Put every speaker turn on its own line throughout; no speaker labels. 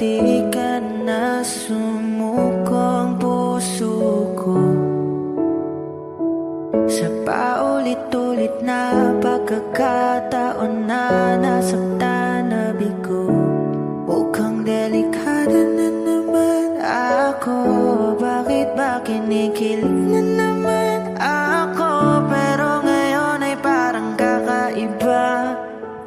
di ka na sumuko ang puso ko sa paulit-ulit na pagkakataon na nasaktan na bigo. Mukhang delikado na naman ako. Bakit ba kinikilig na naman ako? Pero ngayon ay parang kakaiba.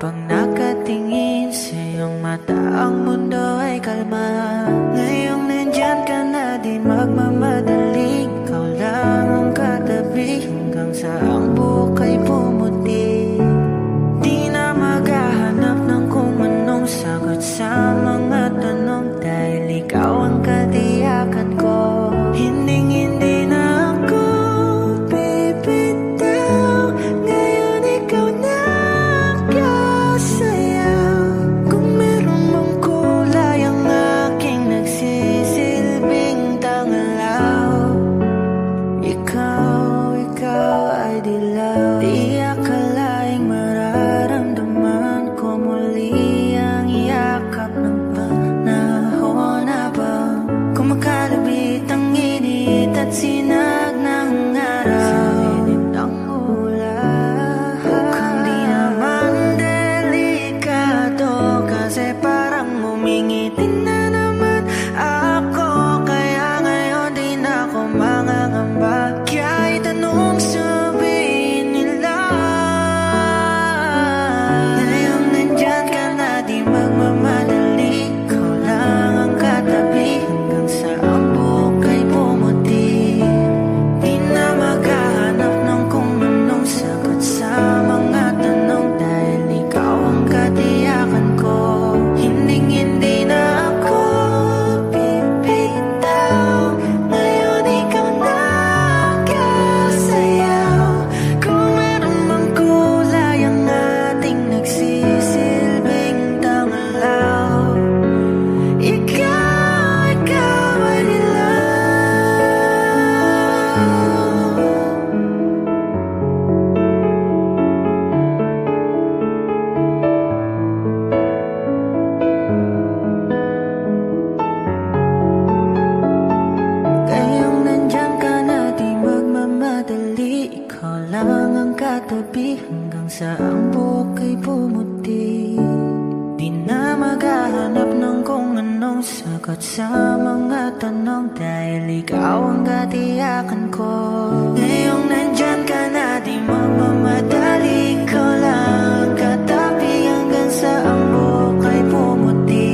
Pag nakatingin sa iyong mata, ang mundo ay kalma. Ngayong nandyan ka na, di magmamadali. Ikaw lang ang katabi hanggang sa ang buhok ay pumuti. Di na maghahanap ng kung anong sagot sa mga tanong, dahil ikaw ang katiyakan ko. Hinding-hindi na ako bibitaw. Ngayon ikaw na kasayaw. Kung meron mang kulay ang aking nagsisilbing tangalaw, ikaw ay dilaw. Di akalaing mararamdaman ko muli ang yakap ng panahon habang kumakalabit ang init at sinag ng araw sa lilim ng ulan. Mukhang di naman delikado kasi parang umingiti na naman ako. Kaya ngayon di na ako mangangamba. Kahit anong sabihin nila, ngayong nandyan ka na, di magmamadali. Ikaw lang ang katabi hanggang sa ang buhok ay pumuti. Di na maghahanap ng kung anong sagot sa mga tanong, dahil ikaw ang katiyakan ko. Hinding-hindi na ako bibitaw. Ngayon ikaw na kasayaw. Kung meron mang kulay ang ating nagsisilbing tangalaw, ikaw ay dilaw. Ngayong nandyan ka na, di magmamadali. Ikaw lang ang katabi hanggang sa ang buhok ay pumuti. Di na maghahanap ng kung anong sagot sa mga tanong, dahil ikaw ang katiyakan ko. Ngayong nandyan ka na, di magmamadali. Ikaw lang ang katabi hanggang sa ang buhok ay pumuti.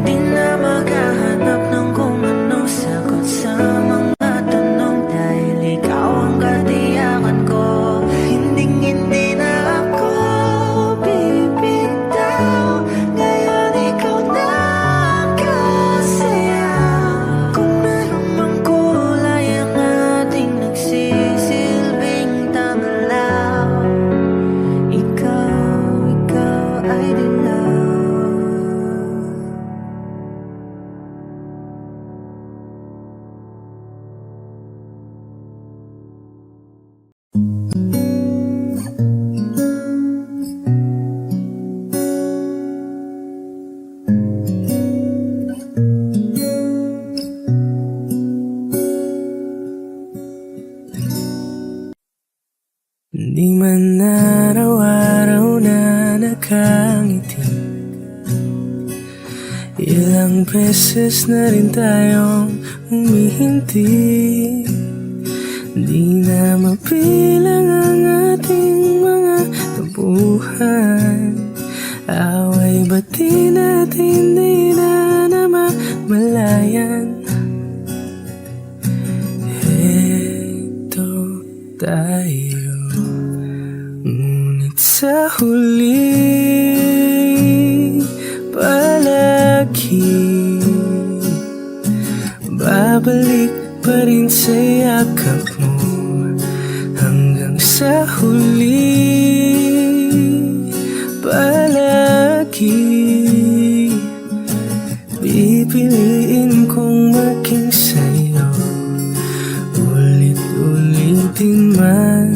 Di na maghahanap ng kung anong sagot sa mga tanong, dahil ikaw ang katiyakan ko. Hinding-hindi na ako bibitaw. Ngayon ikaw na kasayaw. Kung meron mang kulay ang ating nagsisilbing tangalaw, ikaw ay dilaw.
Di man araw-araw na nakangiti, ilang beses na rin tayong humihinti. Di na mapilang ang ating mga tampuhan. Away bati natin di na namamalayan. Heto tayo, ngunit sa huli palagi babalik pa rin sa yakap mo. Hanggang sa huli palagi pipiliin kong maging sa'yo. Ulit-ulitin man,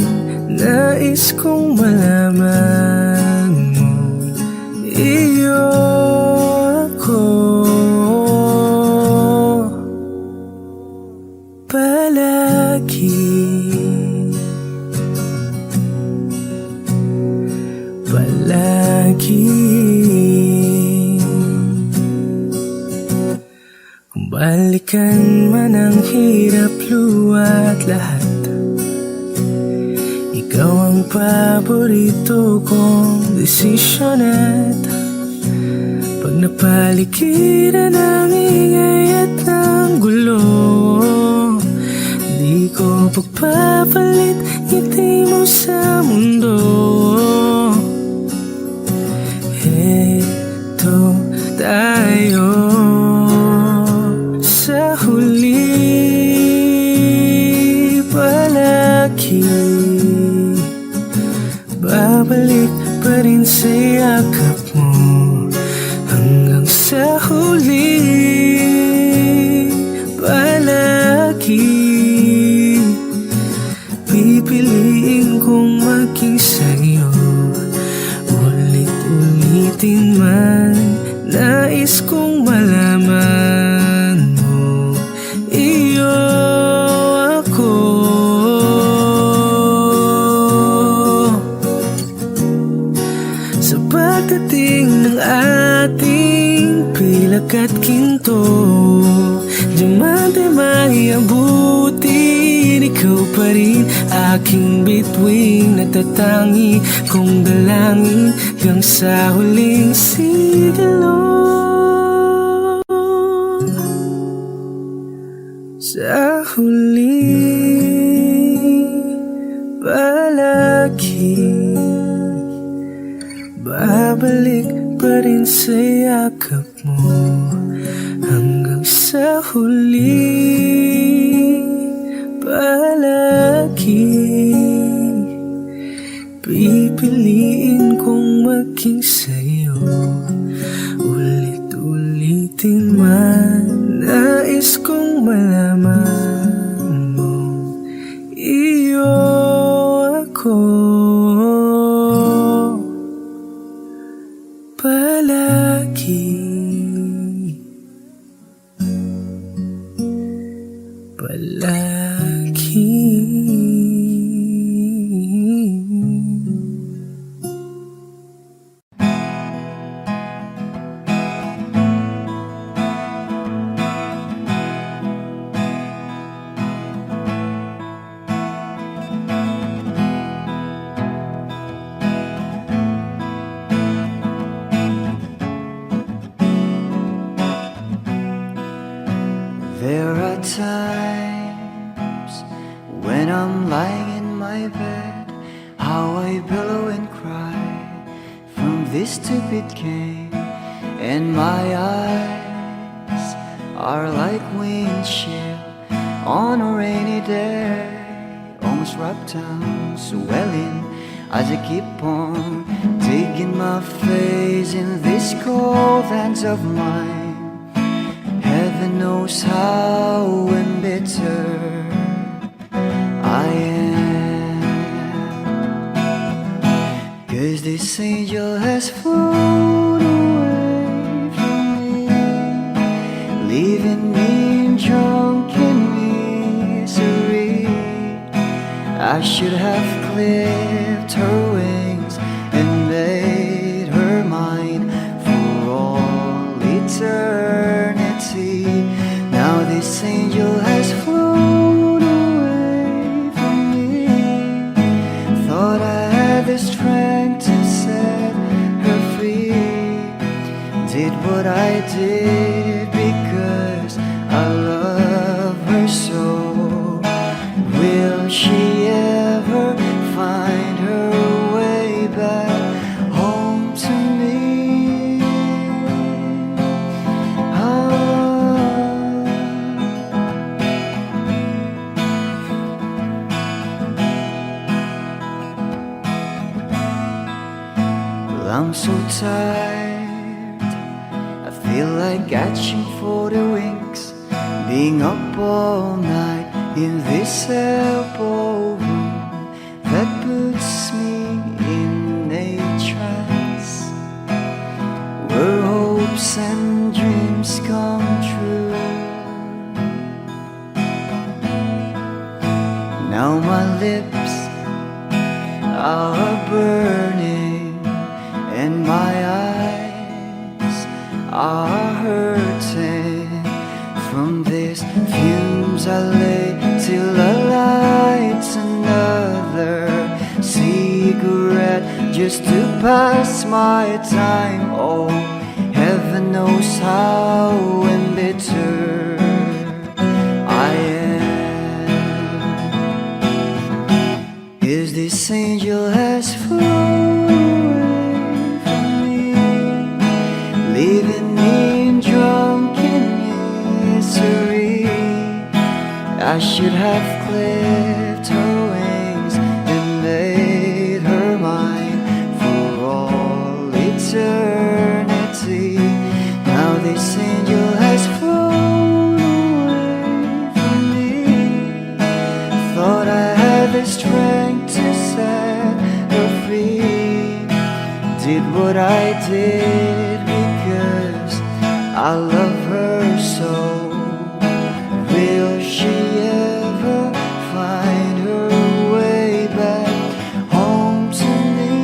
nais kong malaman mo iyo ako. palagi. Kung balikan man ang hirap, luha at lahat, ikaw ang paborito kong desisyon. At pag napaligiran ng ingay at ng gulo, di ko pagpapalit ngiti mo sa mundo. Heto tayo sa huli, palagi babalik pa rin sa yakap mo. Hanggang sa huli, palagi pipiliin kong maging sa'yo. Ulit-ulitin man, nais kong malaman mo, iyo ako. Sa pagdating ng ating pilak at ginto, diamante may abutin, ikaw pa rin aking bituin, natatangi kong dalangin hanggang sa huling sigilo. Sa huli, palagi babalik pa rin sa yakap mo. Hanggang sa huli, palagi pipiliin kong maging sa'yo. Ulit-ulitin man, nais kong malaman mo, iyo ako. Palagi, palagi.
There are times when I'm lying in my bed, how I billow and cry from this stupid game, and my eyes are like windshield on a rainy day, almost wrapped down, swelling as I keep on digging my face in these cold hands of mine. Heaven knows how embittered I am, 'cause this angel has flown away from me, leaving me in drunken misery. I should have clipped her wings and made her mine for all eternity. Now this angel has flown away from me. Thought I had the strength to set her free. Did what I did because I love her so. Will she ever find her way back home to me? Well, I'm so tired, I feel like catching for the wings, being up all night in this elbow room that puts me in a trance, where hopes and dreams come true. Now my lips are burning cigarette just to pass my time. Oh, heaven knows how embittered I am. Is this angel has flown away from me, leaving me in drunken misery? I should have clipped her wings and made her mine for all eternity. Now this angel has flown away from me. Thought I had the strength to set her free. Did what I did because I love her so. Will she ever find her way back home to me?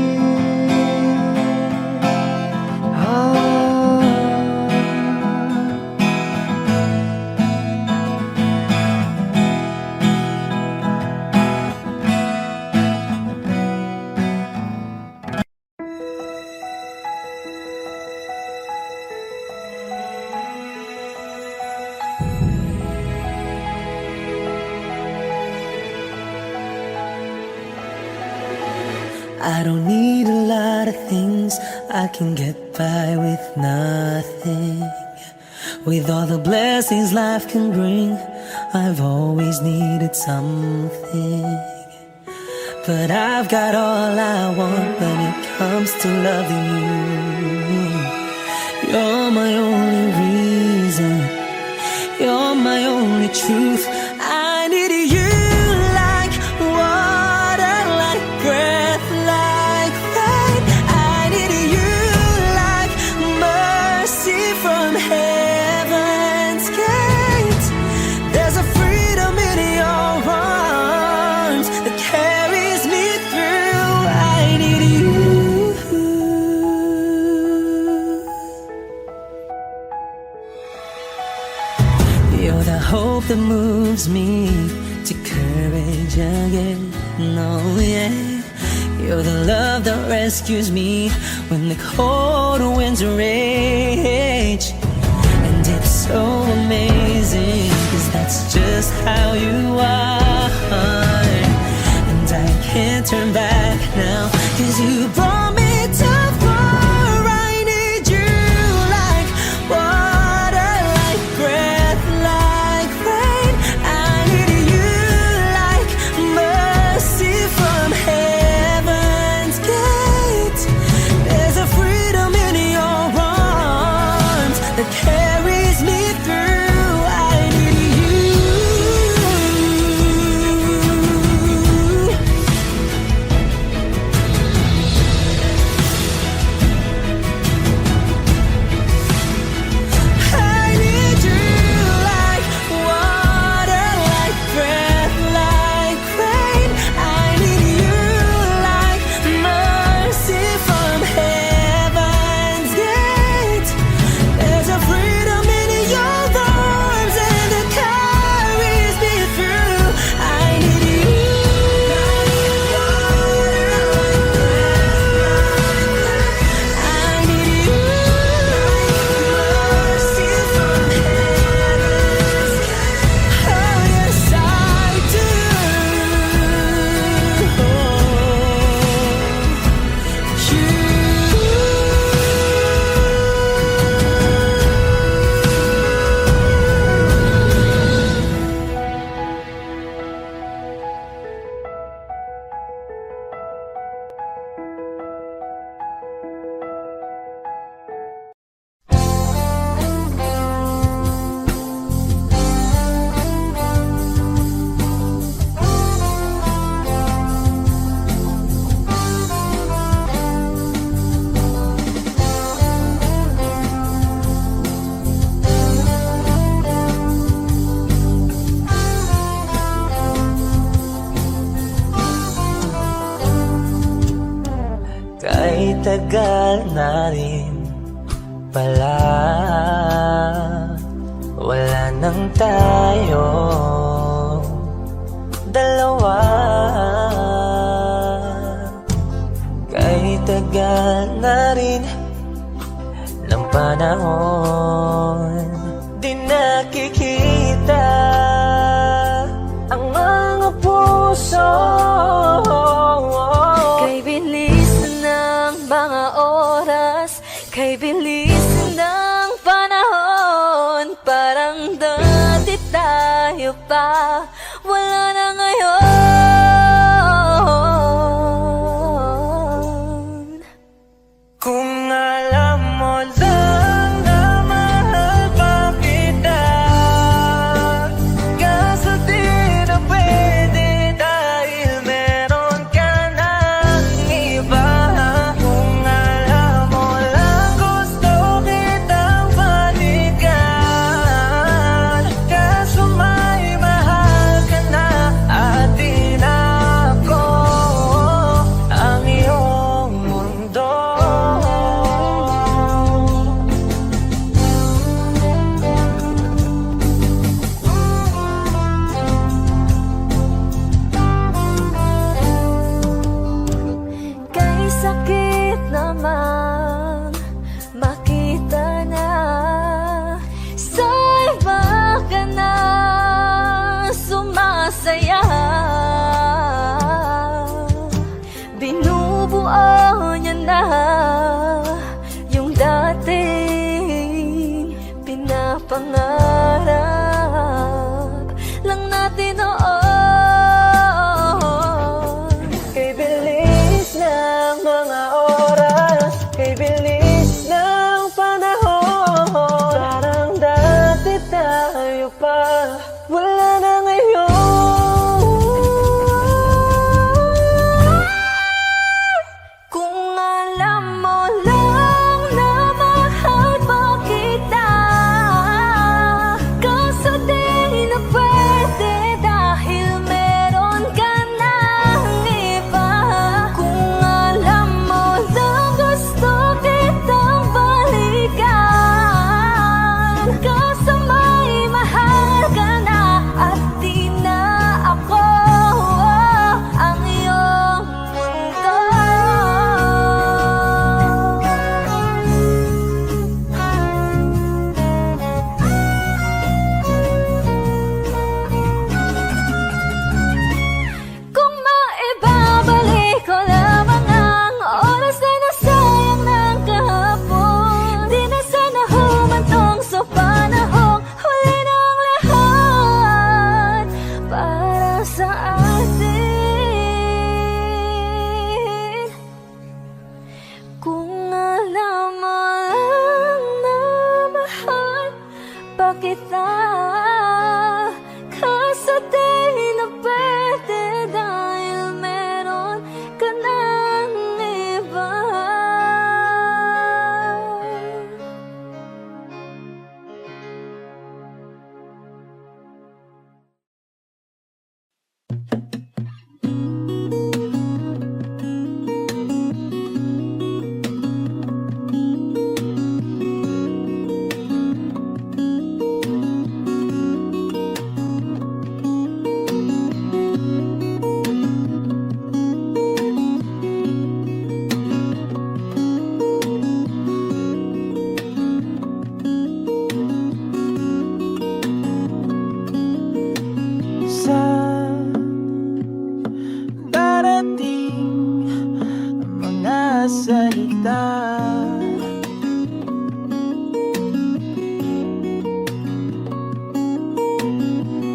I don't need a lot of things, I can get by with nothing. With all the blessings life can bring, I've always needed something. But I've got all I want when it comes to loving you. You're my only reason, you're my only truth. I need you like water, like breath, like rain. I need you like mercy from heaven's gate. There's a freedom in your arms that carries me through. I need you. You're the hope that moves me to courage again. Oh yeah. You're the love that rescues me when the cold winds rage. And it's so amazing, 'cause that's just how you are. And I can't turn back now, 'cause you brought me too far. I need you like water, like breath, like rain. I need you like mercy from heaven's gate. There's a freedom in your arms that carries me through. I need you. I need you like water, like breath, like rain. I need you like mercy from heaven's gate. There's a freedom in your arms and it carries me through. I need you. I need you. Mercy from heaven's gate. Oh yes, I do. Kahit tagal na rin pala, wala nang tayo dalawa. May tagal na rin ng panahon, di nakikita ang mga puso.
Kay bilis ng mga oras, kay bilis ng panahon, parang dati tayo pa, wala na ngayon.
Kung alam mo lang na mahal pa kita, kaso di na pwede dahil meron ka ng iba. Kung alam mo lang gusto kitang balikan, kaso may mahal ka na at di na ako ang iyong mundo.
Kay sakit naman makita na sa iba ka na sumasaya. Binubuo niya na yung dating pinapangarap lang natin noon. Kay bilis ng mga oras, kay bilis ng panahon, parang dati tayo pa, wala na ngayon. Kung alam mo lang na mahal pa kita, kaso di na pwede dahil meron ka ng iba. Kung alam mo lang gusto kitang balikan, kaso may mahal ka na at di na ako ang iyong mundo. Kung maibabalik ko lamang ang oras na nasayang ng kahapon, di na sana humantong sa panahong huli ng lahat para sa atin. Kung alam mo lang na mahal pa kita, kaso di na pwede dahil meron ka ng iba.
Sa darating mga salita,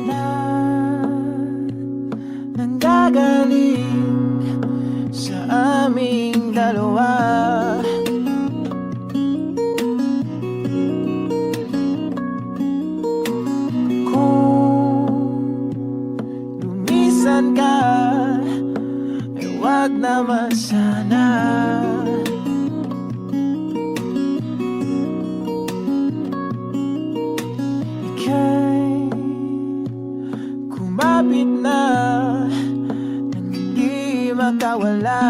na nanggagaling sa aming dalawa. Lumisan ka, ay wag naman sana. Ika'y kumapit na nang hindi makawala.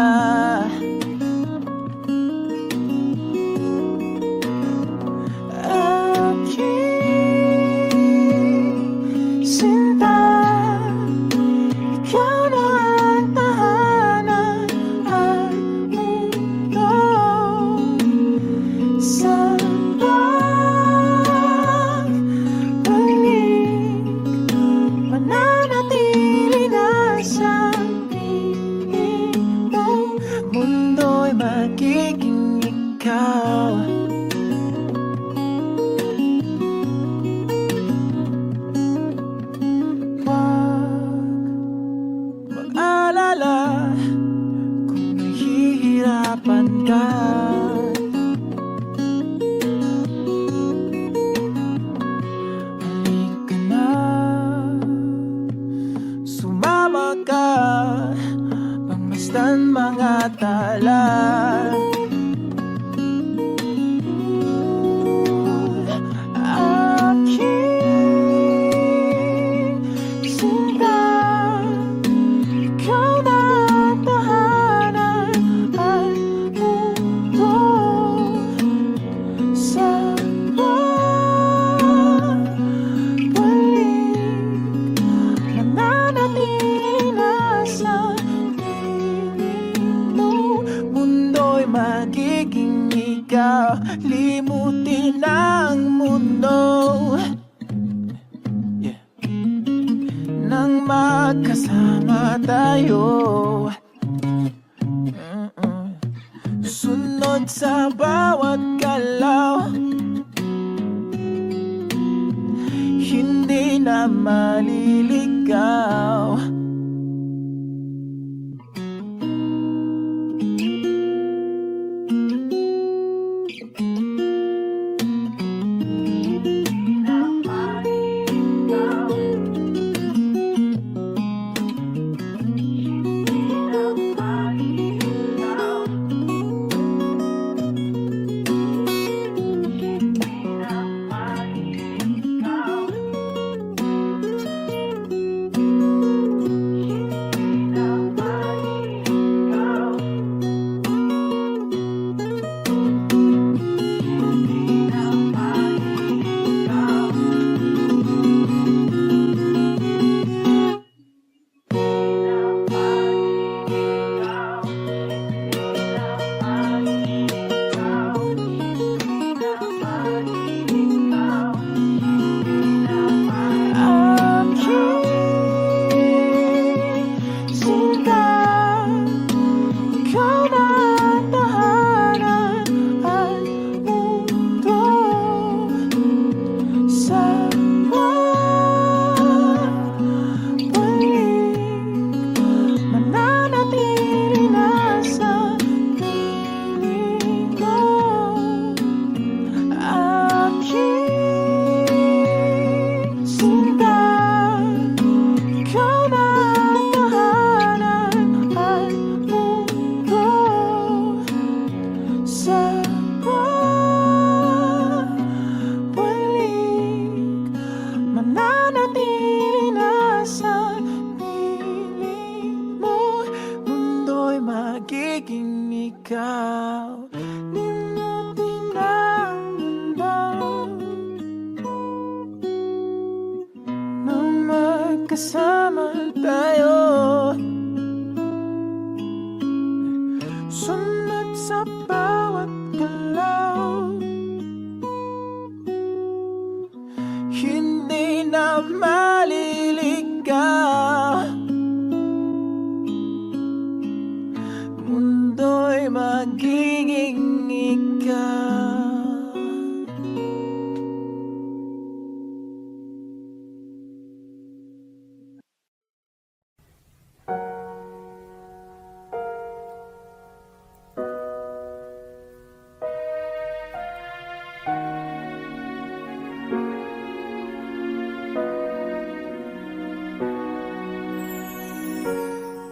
Aking sinta, ikaw na ang tahanan at mundo'y magiging ikaw. Huwag mag-alala kung nahihirapan ka. Halika na, sumama ka, pagmasdan mga tala. Aking sinta, ikaw na ang tahanan at mundo sa pagbalik. Mananatili na sa piling mo, mundo'y magiging ikaw. Limutin ang mundo, yeah, nang magkasama tayo. Sunod sa bawat galaw, hindi na maliligaw. Magiging ikaw, limutin ang mundo nang magkasama tayo. Sunod sa bawat galaw, hindi na maliligaw. Mundo'y magiging ikaw.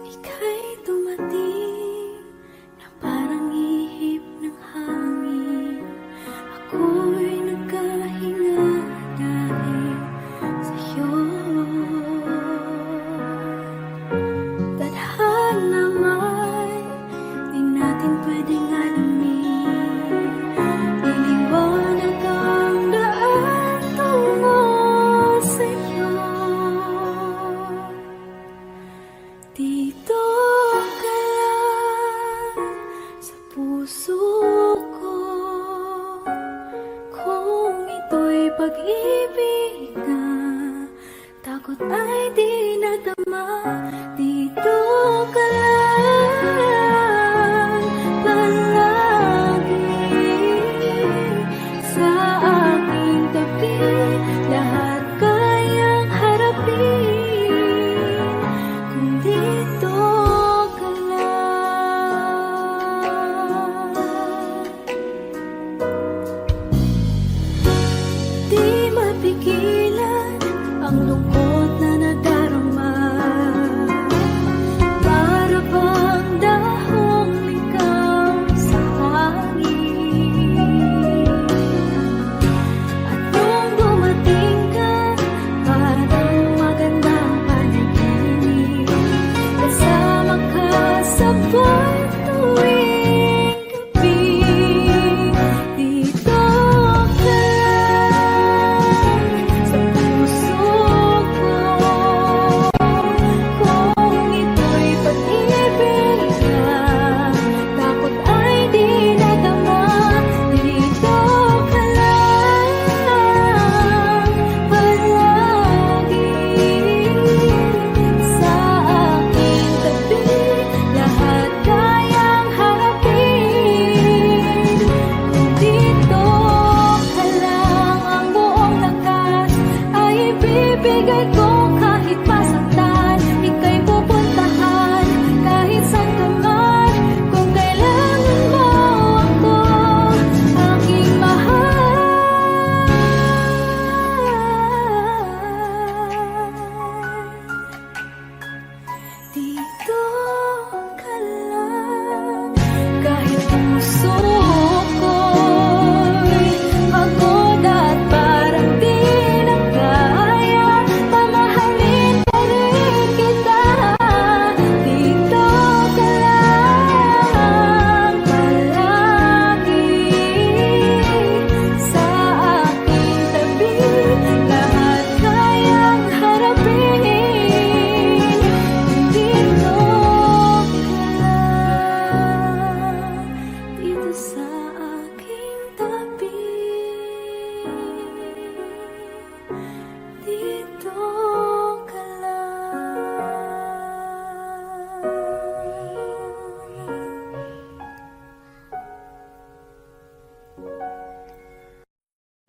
Ika'y dumating na parang ihip ng hangin. Ako'y nagkahinga dahil sa'yo. Tadhana may di natin pwedeng alamin. Liliwanag ang daan tungo sa'yo. Dito ka lang sa puso ko. Kung ito'y pag-ibig na, takot ay di nadama. Dito ka lang,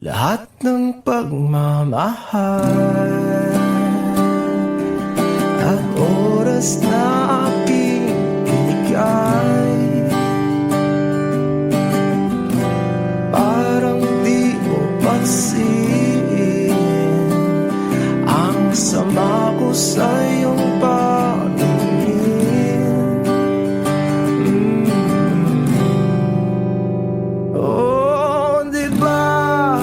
lahat ng pagmamahal at oras na aking binigay. Parang di mo pansin ang sama ko sa iyong paningin. Oh, di ba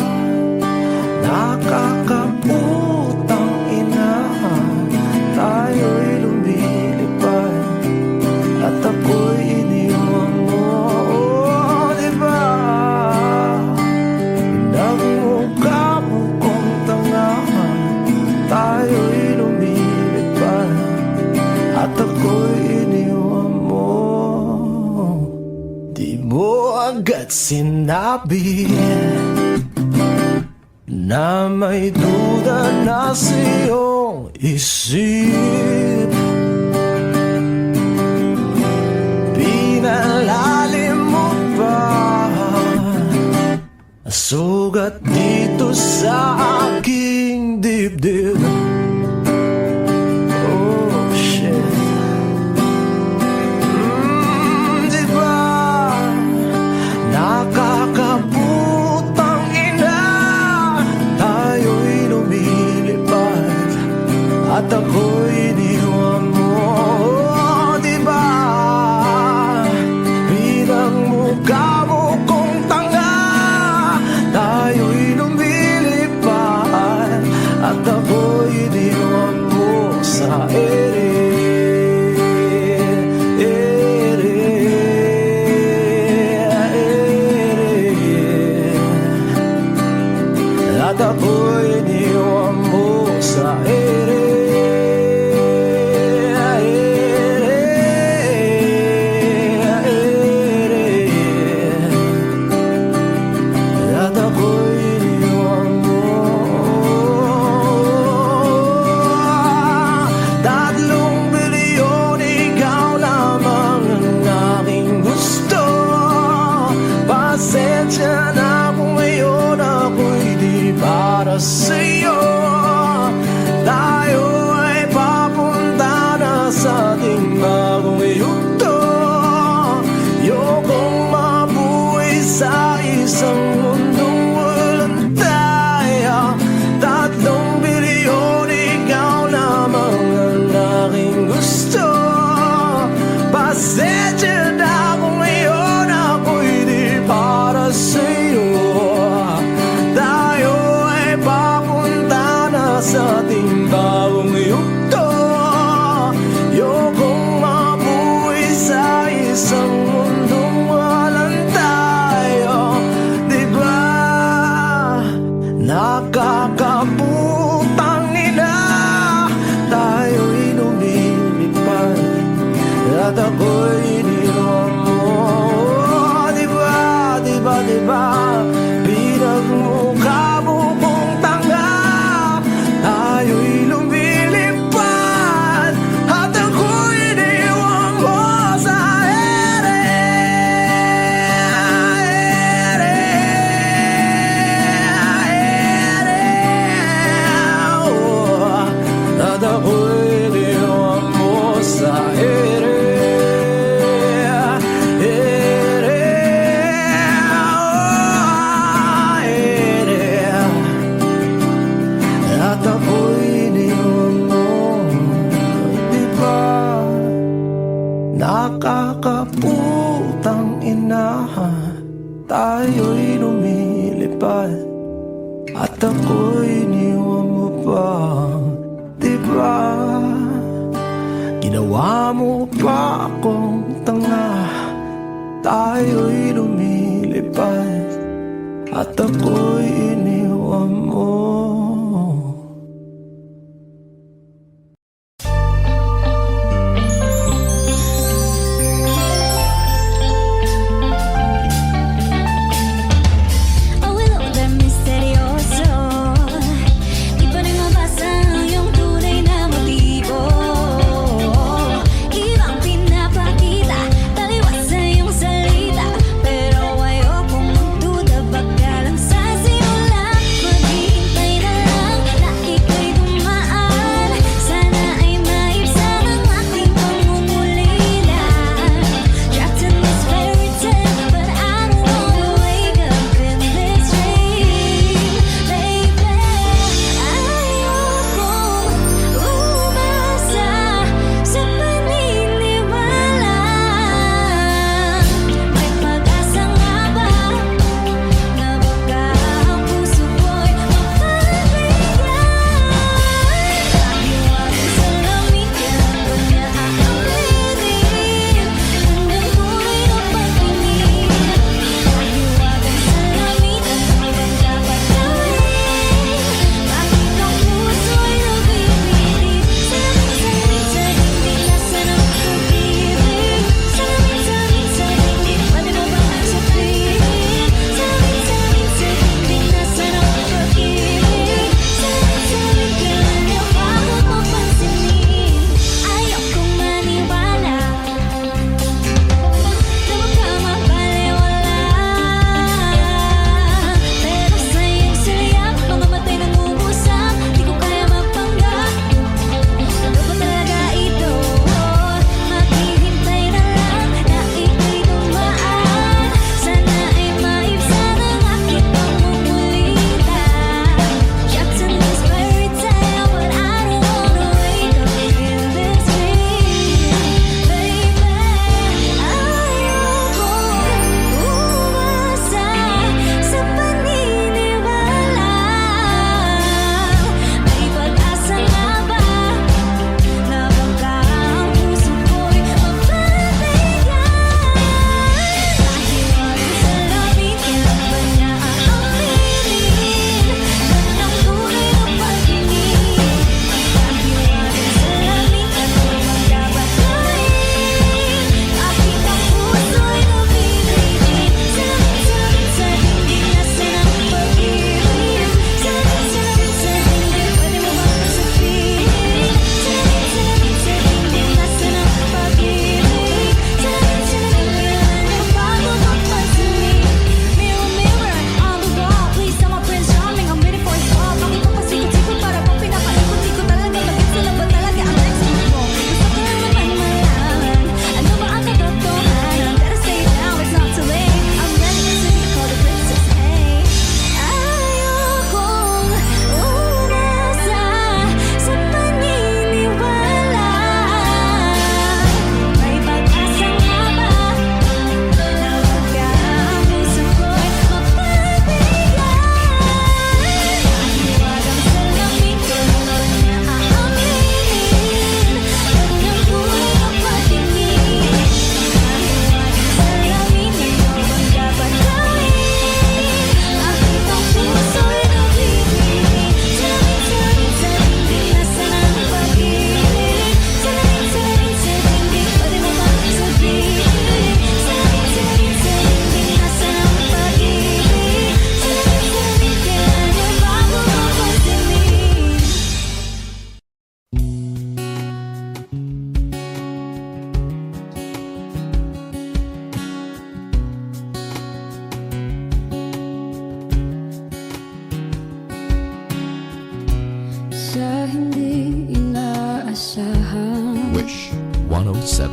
nakakaputang ina, tayo'y lumilipad at ako'y iniwan mo. Oh, di ba nagmukha mo kong tanga, tayo'y lumilipad at ako'y iniwan mo. Di mo agad sinabi na may duda na sa iyong isip. Pinalalim mo pa sugat dito sa aking dibdib. Oh, shit. Di ba nakakaputang ina, tayo'y lumilipad at ako'y iniwan mo. Oh, di ba pinagmukha mo kong tanga, tayo'y lumilipad at ako'y iniwan mo sa ere. At ako'y iniwan mo sa ere. At ako'y iniwan mo. 3 bilyon, ikaw lamang ang aking gusto. Pasensya na kung ngayon ako'y di para sa'yo. Tayo ay papunta na sa ating bagong yugto. Ayokong mabuhay sa isang mundong walang tayo. 3 bilyon, ikaw lamang ang aking gusto. Pasensya na kung ngayon ako'y di para sa'yo. Tayo ay papunta na sa ating bagong yugto. Ayokong mabuhay sa isang mundong walang tayo. Di ba nakakaputang ina, tayo'y lumilipad at ako'y iniwan mo. Di ba, di ba, di ba pinagmukha mo kong tanga, tayo'y lumilipad at ako'y iniwan mo sa ere. Oh, at ako'y iniwan mo sa ere. At ako'y iniwan mo. Di ba nakakaputang ina, tayo'y lumilipad at ako'y iniwan mo pa. Di ba ginawa mo pa akong tanga, tayo'y lumilipad at ako'y iniwan mo.
Pero ayokong magduda, baka lang sa sinula.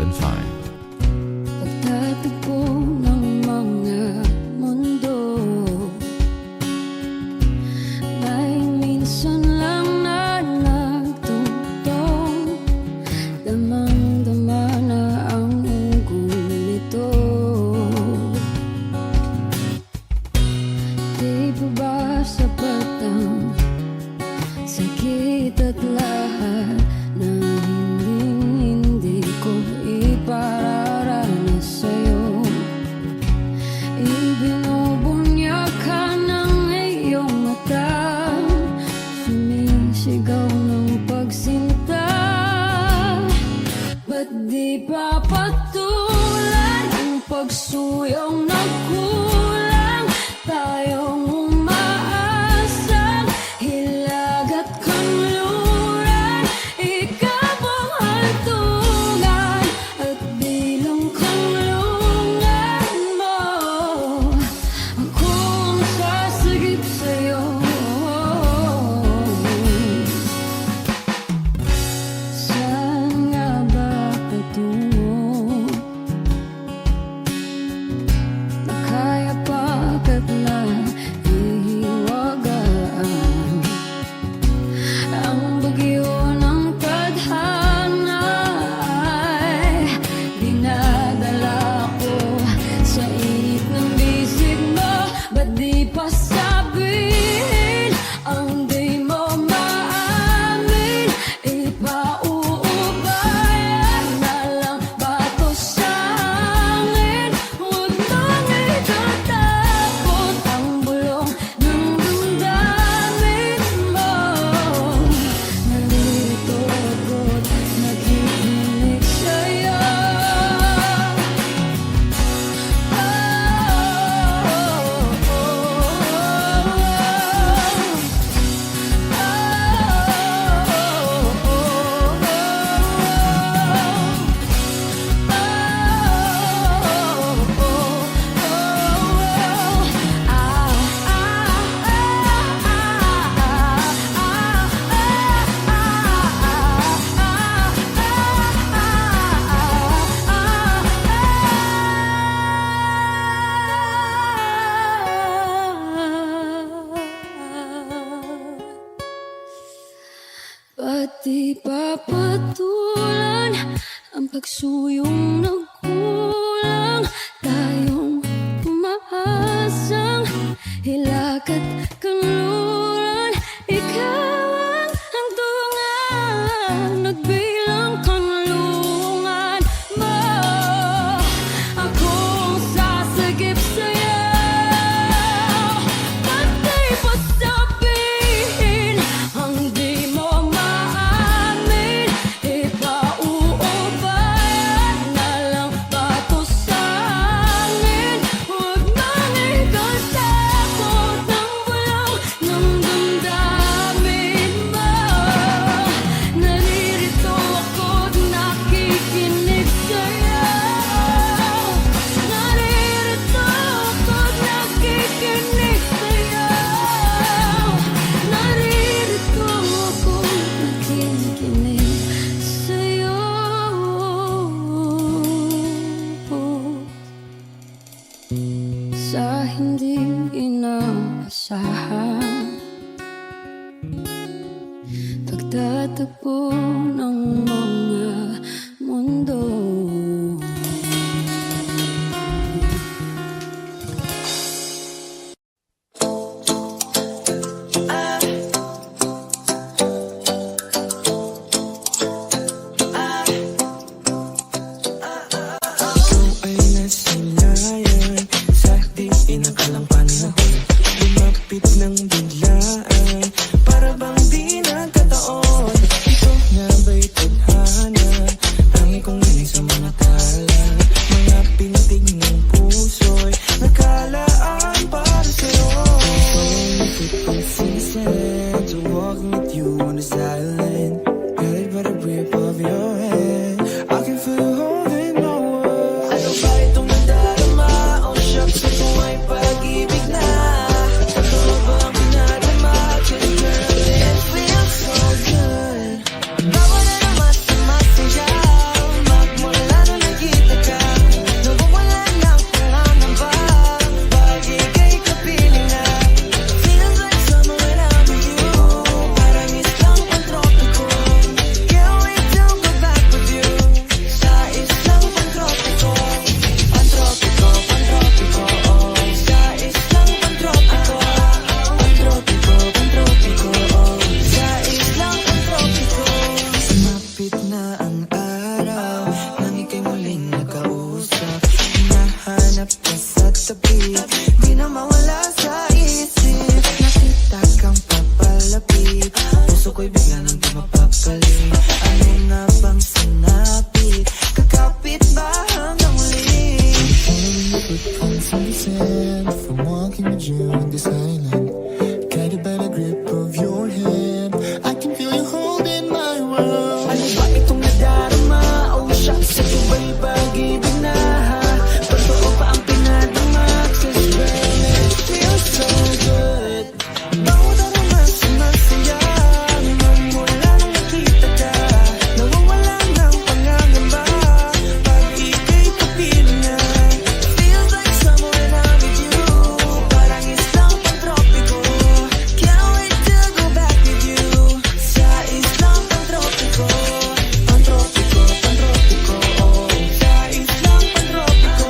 and find.
Pagtatagpo ng mga mundo, may minsan lang na nagtutong, damang-dama na ang ugong nito. Di pa ba sapat ang sakit at lahat na hindi ko ipararanas sa'yo? Ibinubunya ka ng iyong mata, sumisigaw ng pagsinta. Ba't di pa patulan ang pagsuyong nagkulang? Tayong umaasang hilag at kanluran, ikaw ang hantungan at bilang kanlungan mo. Ako ang sasagip sa'yo. Saan nga ba patungo? Na kaya pagkat na ihiwagaan ang bagyo ng tadhana ay dinadala ko sa init ng bisig mo. Ba't di pa sabihin ang di mo maamin? Ipauubayan na lang ba to sa hangin? Huwag nang itatakot ang bulong ng damdamin mo. Nalilito ako't nakikinig sa'yo. Ba't di pa patulan ang pagsuyong nagkulang? Tayong umaasang hilag at kanluran, ikaw ang hantungan at bilang kanlungan mo. Ako ang sasagip sa'yo. Ba't di pa sabihin ang di mo maamin? Ipauubayan na lang ba to sa hangin? Huwag nang ikatakot ang bulong ng damdamin mo. Naririto ako't nakikinig sa'yo. Naririto ako't nakikinig sa'yo. Naririto ako't nakikinig sa'yo. Sa hindi inaasahan, pagtatagpo ng mga mundo.
Ay nasilayan sa di inakalang panahon, lumapit ng biglaan, para bang di nagkataon. Ito nga ba'y tadhana?
gabi di na mawala sa isip. Nakita kang papalapit, puso ko'y bigla nang di mapapalit. Ano nga bang sinapit, kakapit ba hanggang muli?
Footprints in the sand, from walking with you in this island, guided by the grip of your hand, I can feel you holding my world.
Ano ba itong nadarama? Oh shucks, ito ba'y pag-ibig na? Totoo pa ang pinadama? 'Cause when it feels so good, bawat aroma sumasaya. Magmula nang nakita ka, nawawala ng pangangamba. Pag ika'y kapiling na, feels like summer when I'm with you. Parang islang pantropiko, can't wait to go back with you. Sa islang pantropiko, pantropiko, pantropiko, oh. Sa islang pantropiko,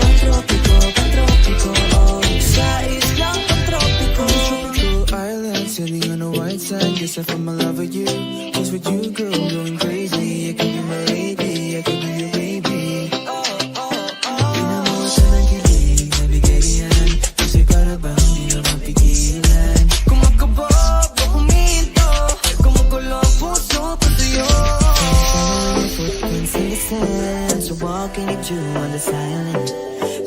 pantropiko, pantropiko, oh. Sa islang pantropiko.
Tropical island, sitting on the white sand. Guess I found my love with you. Cause with you, girl, I'm going crazy. I could be my lady, I could be your baby. Pinamuha ka ng kilig, nabigay yan. Kasi para bang di na mapigilan.
Kumakabog o huminto, kumukulo ang puso ko sa'yo.
Following your footprints in the sand, so walking with you on this island,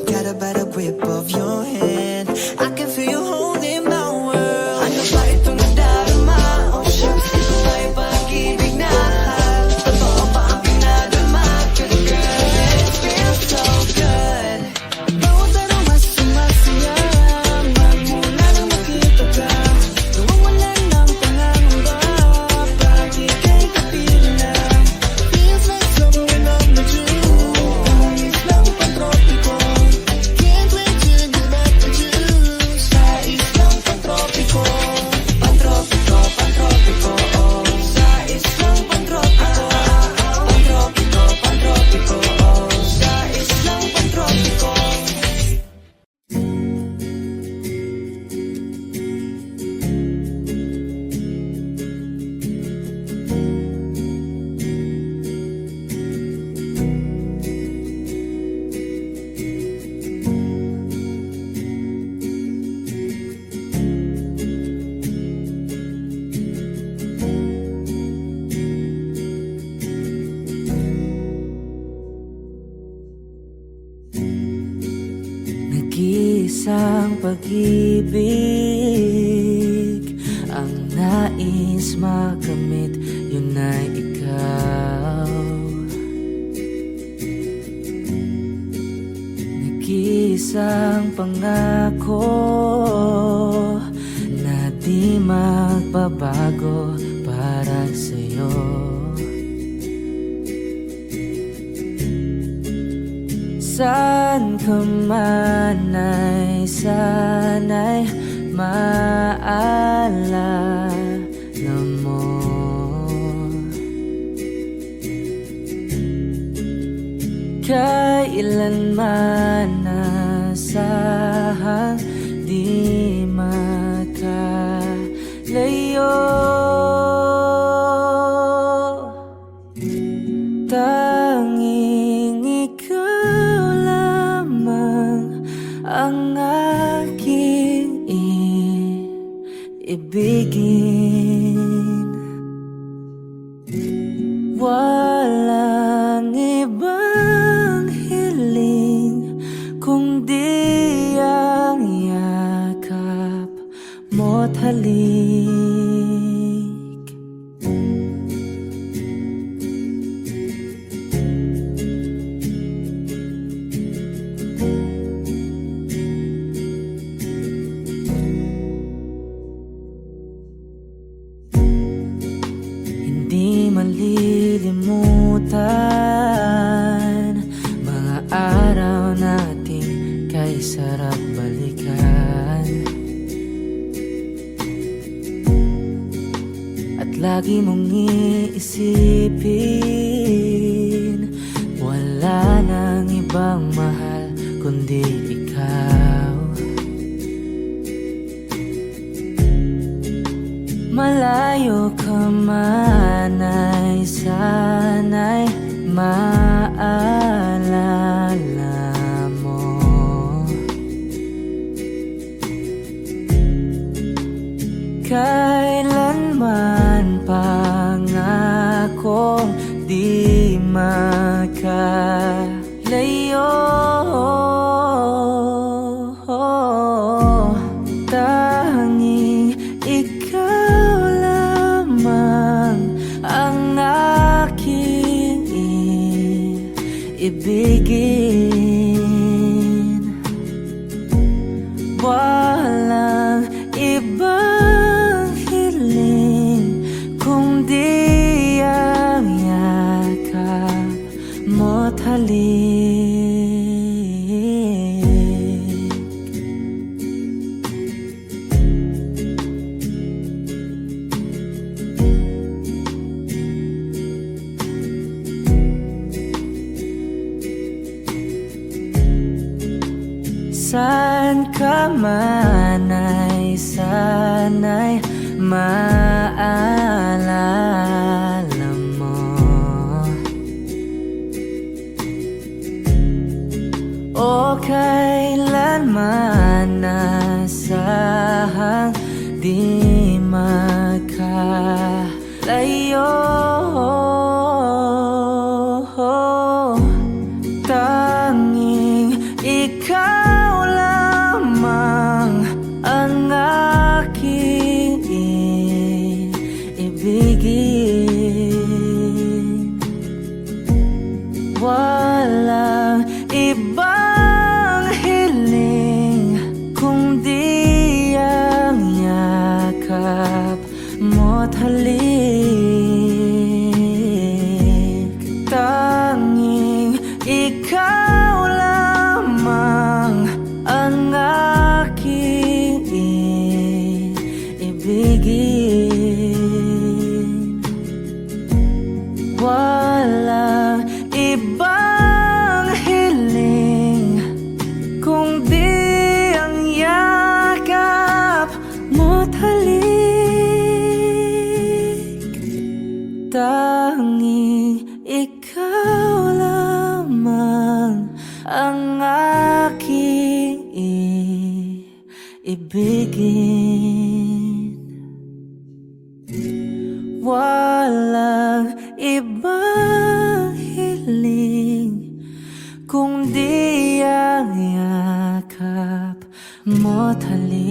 guided by the grip of your hand, I can feel you holding my world.
Ano ba itong nadarama? Oh shucks, ito ba'y pag-ibig na? Totoo ba ang pinadama? 'Cause girl, it feels so good. Bawat aroma sumasaya. Magmula nang makita ka, nawawalan ng pangangamba. Pag ika'y kapiling na,
Feels like summer when I'm with you.
ang islang pantropiko,
Can't wait to go back with you.
sa islang pantropiko, pantropiko, pantropiko, oh. Sa islang pantropiko, pantropiko, pantropiko, oh. Sa islang pantropiko.
Nag-iisang pag-ibig ang nais makamit, yun ay ikaw. Nag-iisang pangako na di magbabago para sa'yo. Saan ka man ay sana'y maalala mo. Kailanman nasahang di makalayo. Tanging ikaw lamang ang aking ibigin. Walang ibang hiling kundi ang yakap mo't halik. Hindi malilimutan mga araw natin kay sarap balikan. At lagi mong iisipin, wala nang ibang mahal kundi ikaw. Malayo ka man ay sana'y maalala mo. kailanman pangakong di makalayo. Tanging ikaw lamang ang aking ibigin. Walang ibang hiling kundi ang yakap mo't halik. Saan ka man ay sana'y maalala mo. O kailanman nasahang di magkalayo. Tanging ikaw lamang ang aking ibigin. Walang ibang hiling kundi ang yakap mo't halik. Tanging ikaw lamang ang aking ibigin. Walang ibang hiling kundi ang yakap mo't halik. Tanging ikaw lamang ang aking ibigin. Walang ibang hiling kundi ang yakap mo't halik.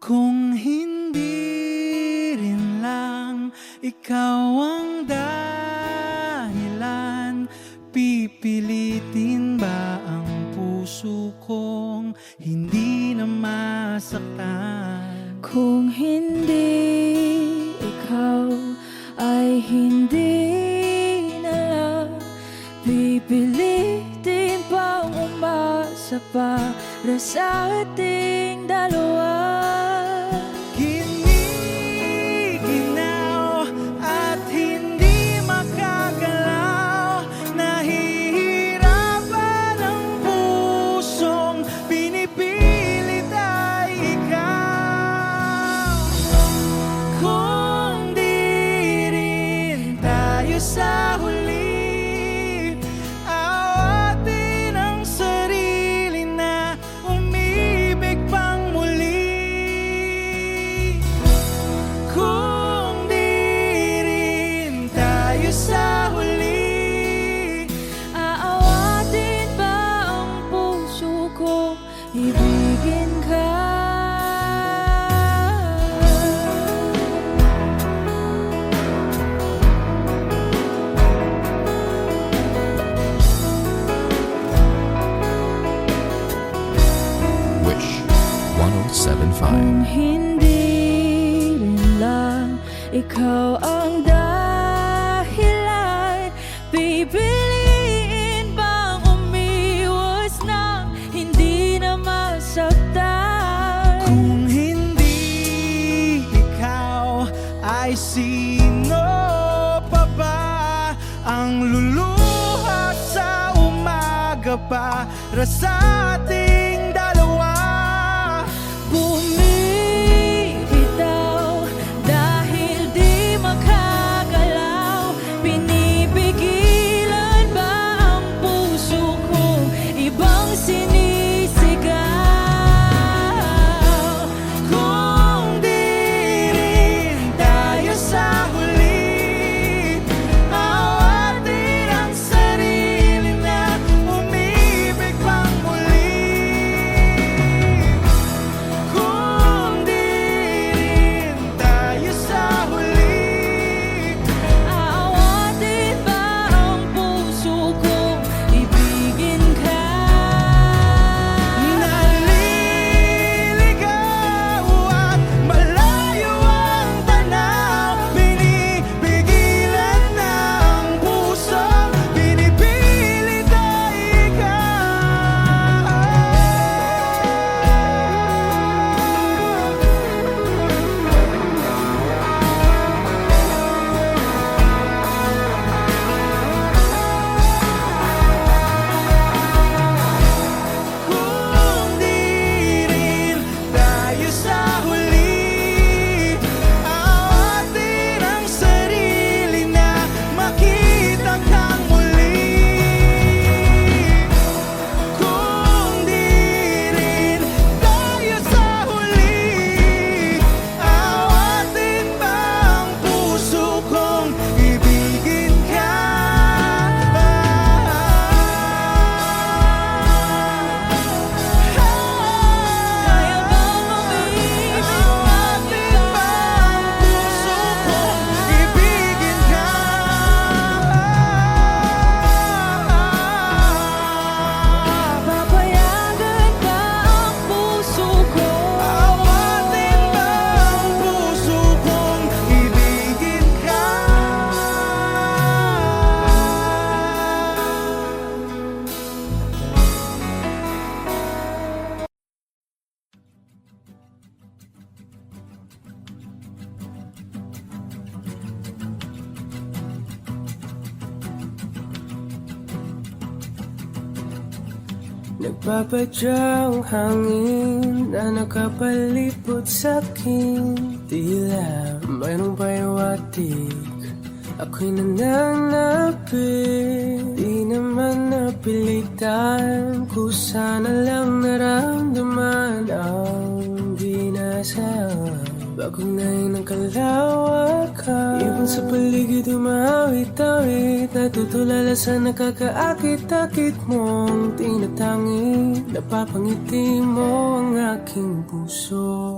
Kung hindi rin lang ikaw ang dahilan, pipilitin ba ang puso kong hindi na masaktan?
Kung hindi ikaw ay hindi na lang, pipilitin pang umasa para sa ating dalawa.
Giniginaw at hindi makagalaw, nahihirapan ang pusong pinipilit ay ikaw. Kung di rin tayo sa huli, awatin ang sarili na umibig pang muli. Kung di rin tayo sa huli,
Aawatin ba ang puso ko, ibigin ka?
Wish 1075.
Kung hindi rin lang ikaw ang dahilan, pipiliin bang umiwas nang hindi na masaktan?
kung hindi ikaw ay sino pa ba ang luluha sa umaga para sa ating dalawa?
Bumibitaw dahil di makagalaw, pinipigilan ba ang puso ko
Nagpapadyang hangin na nakapalipot sa'kin. Tila mayroong payawatig, ako'y nananapit. Di naman napilitan, kusana lang naramdaman ang dinasal. Bagong ngayon ang kalawakan, ibon sa paligid umawit-awit. Natutulala sa nakakaakit-akit mong tinatangi. Napapangiti mo ang aking puso.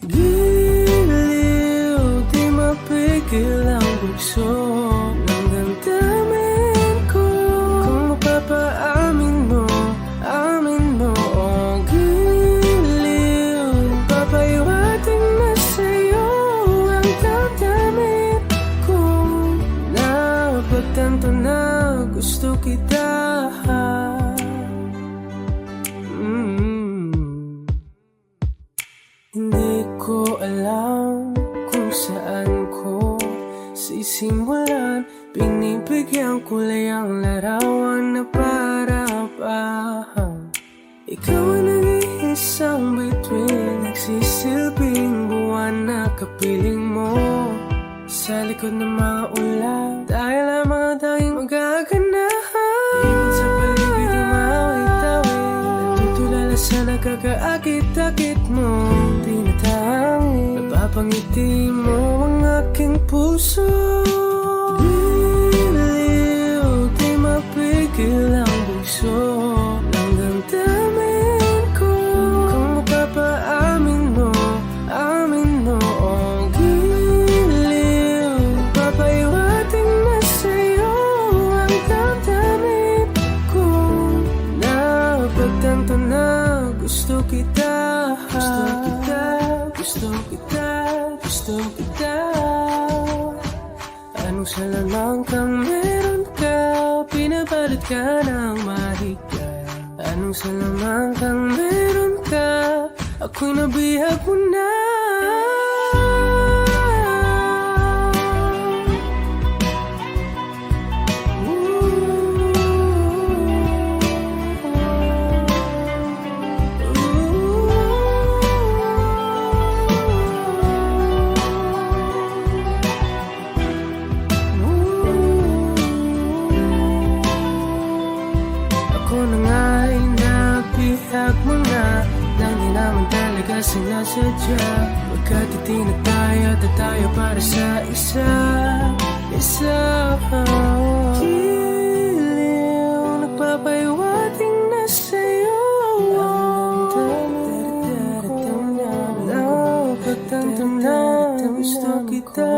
Giliw, di mapigil ang bugso ng damdamin ko. Kung mapapaamin mo, amin mo. Oh, giliw, papaiwating na sa'yo ang damdamin ko. Napagtanto na gusto kita. Hindi ko alam kung saan ko sisimulan. Pinibigyan ko lang ang larawan na para-pahan. Ikaw ang nag-iisang bituin, nagsisilbing buwan na kapiling mo. Sa likod ng mga ulan, tayo lamang ang tanging magaganahan. Ibon sa paligid umawit-awit, natutulala sa nakakaakit-akit mo. Napapangiti mo ang aking puso. Giliw, di mapigil ang bugso ng damdamin ko. Kung mapapaamin mo, amin mo. Oh, giliw, papaiwating na sa'yo ang damdamin ko. Napagtanto na gusto kita. Gusto kita, gusto kita. Anong salamang kang meron ka, pinabalot ka ng mahika. Anong salamang kang meron ka, ako'y nabihag mo na. Sinasadya, pagkatiti na tayo at tayo para sa isa. Giliw, nagpapaiwating na sa'yo ang damdamin ko. Napagtanto na gusto kita.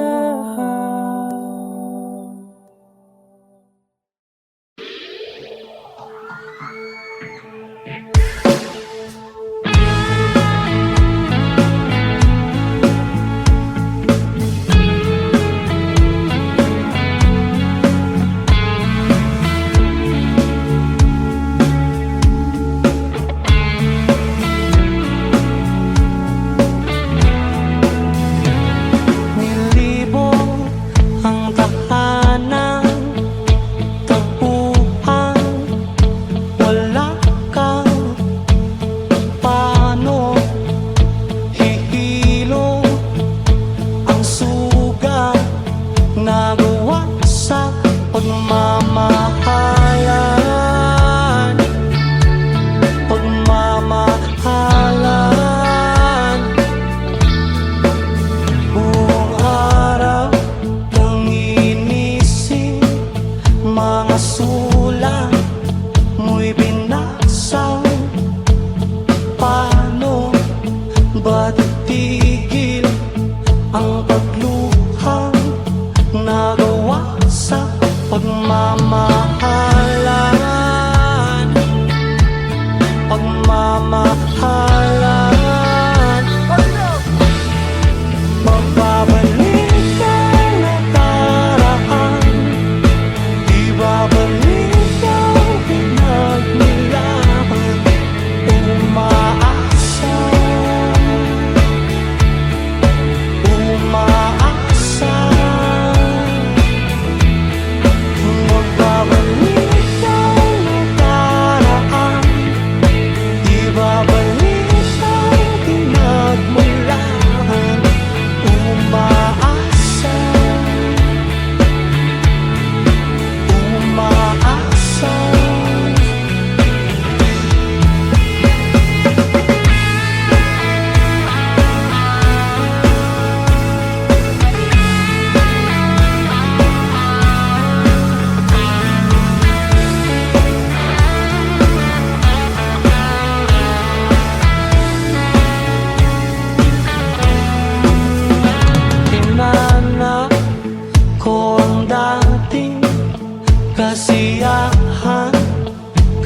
kasiyahan,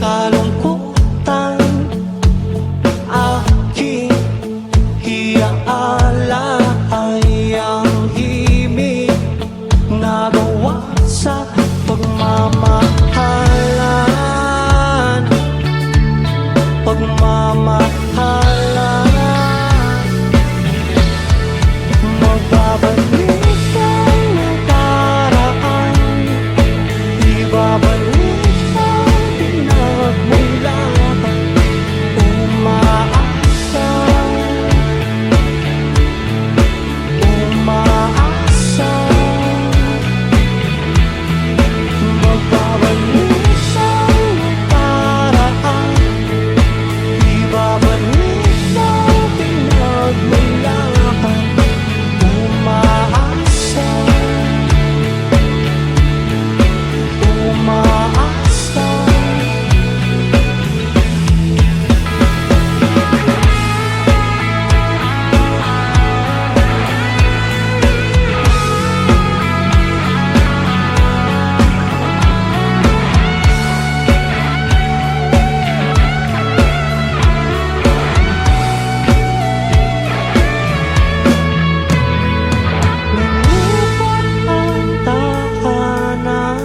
kalungkutan, aking hiyaala ay ang himig na gawa sa pagmamahalan, pagmamahalan. Magbabalik ang nakaraan, ibabalik ang pinagmulan. Umaasa, umaasa. Magbabalik ang nakaraan, ibabalik ang pinagmulan. Umaasa, umaasa. Lumipot ang tahanan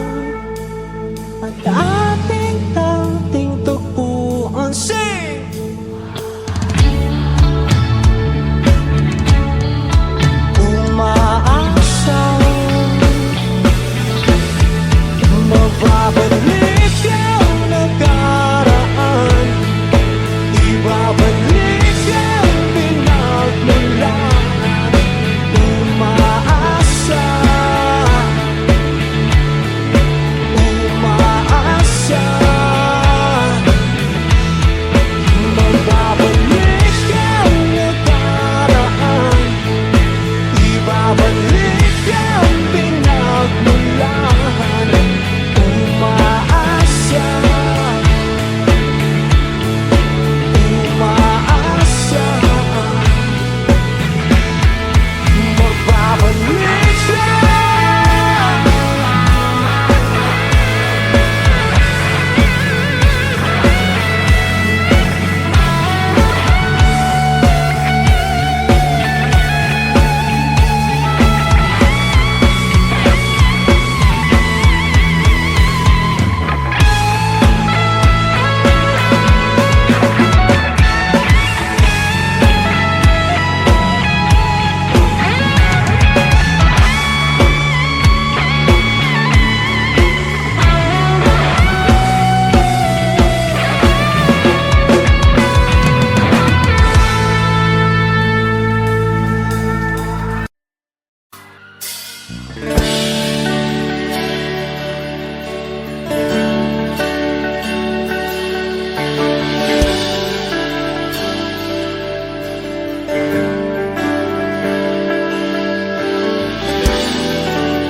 at ating dating tagpuan. Sing! Umaasa, magbabalik ang nakaraan, ibabalik ang pinagmulan. Umaasa, umaasa. Magbabalik ang nakaraan, ibabalik ang pinagmulan. Umaasa, umaasa. Magbabalik siya.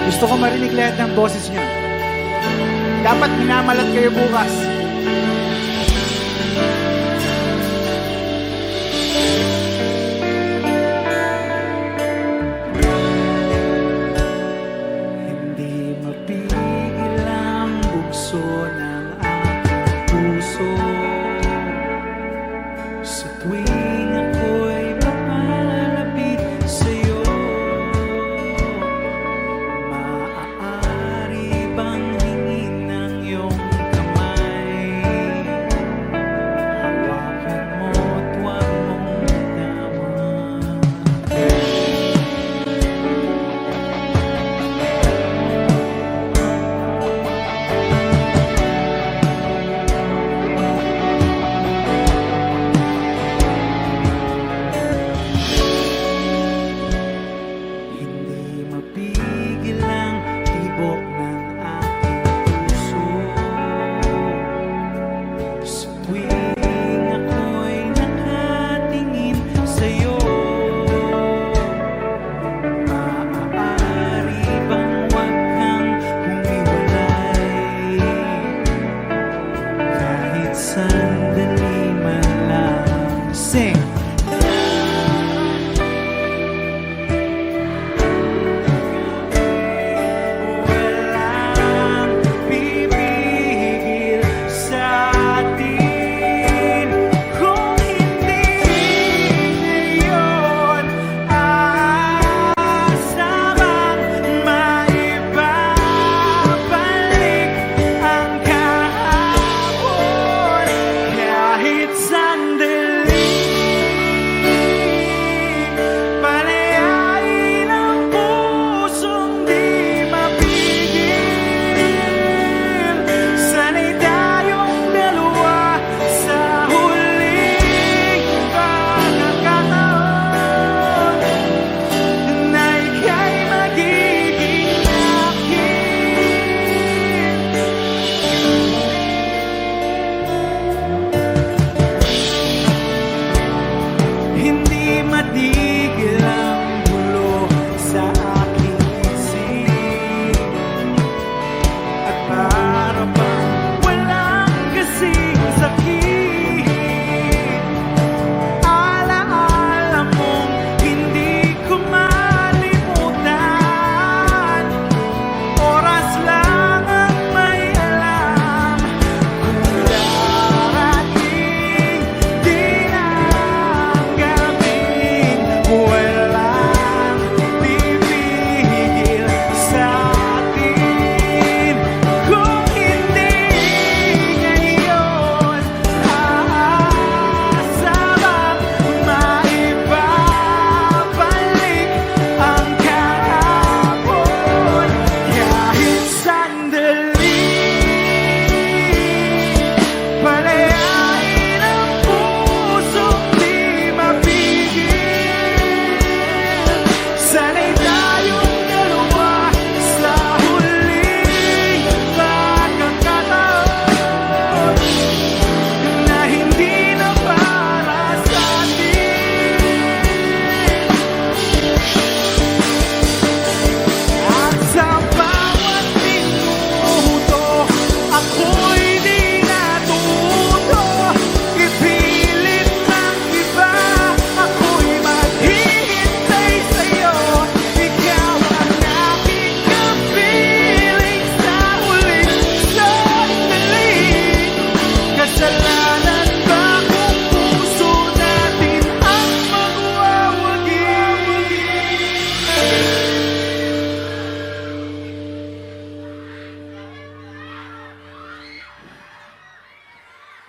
Gusto ko marinig lahat ng boses niya. Dapat minamalat kayo bukas. Hindi mapigil ang bugso ng aking puso sa tuwing ako'y papalapit sa'yo. Maaari bang hingin ng iyong kamay?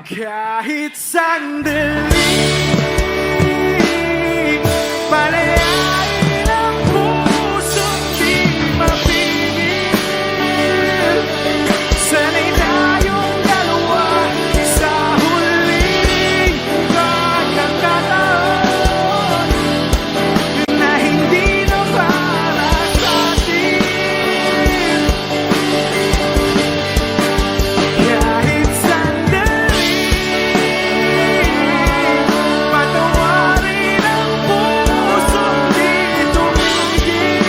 Kahit sandali, palayain ang puso't di mapigil. Sana'y tayong dalawa sa huling pagkakataon na hindi na para sa atin. Kahit sandali, patawarin ang puso't di tumigil.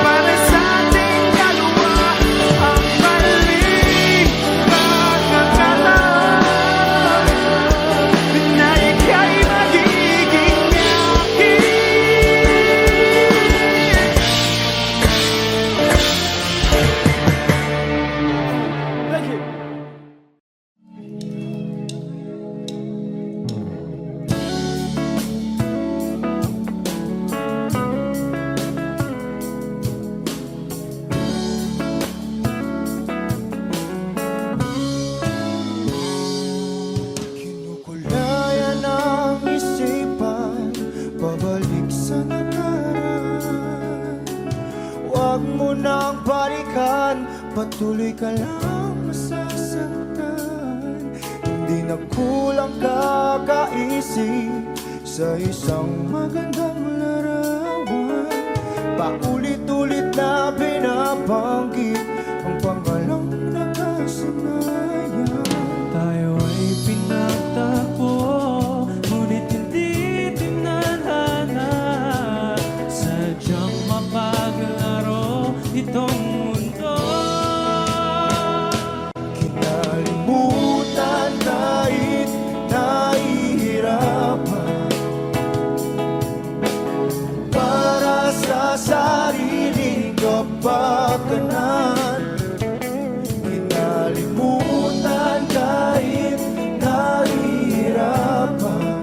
Para sa ating dalawa ang maling pagkakataon na ika'y magiging akin. Thank you.
Kinukulayan ang isipan, pabalik sa nakaraan. Huwag mo nang balikan, patuloy ka lang masasaktan. Hindi na kulang kakaisip sa isang magandang larawan. Paulit-ulit na binabanggit ang pangalang nakasanayan.
Tayo ay pinagtagpo, ngunit hindi tinadhana. Sadyang mapaglaro itong mundo.
Kinalimutan kahit nahihirapan, para sa sariling kapakanan. Kinalimutan kahit nahihirapan,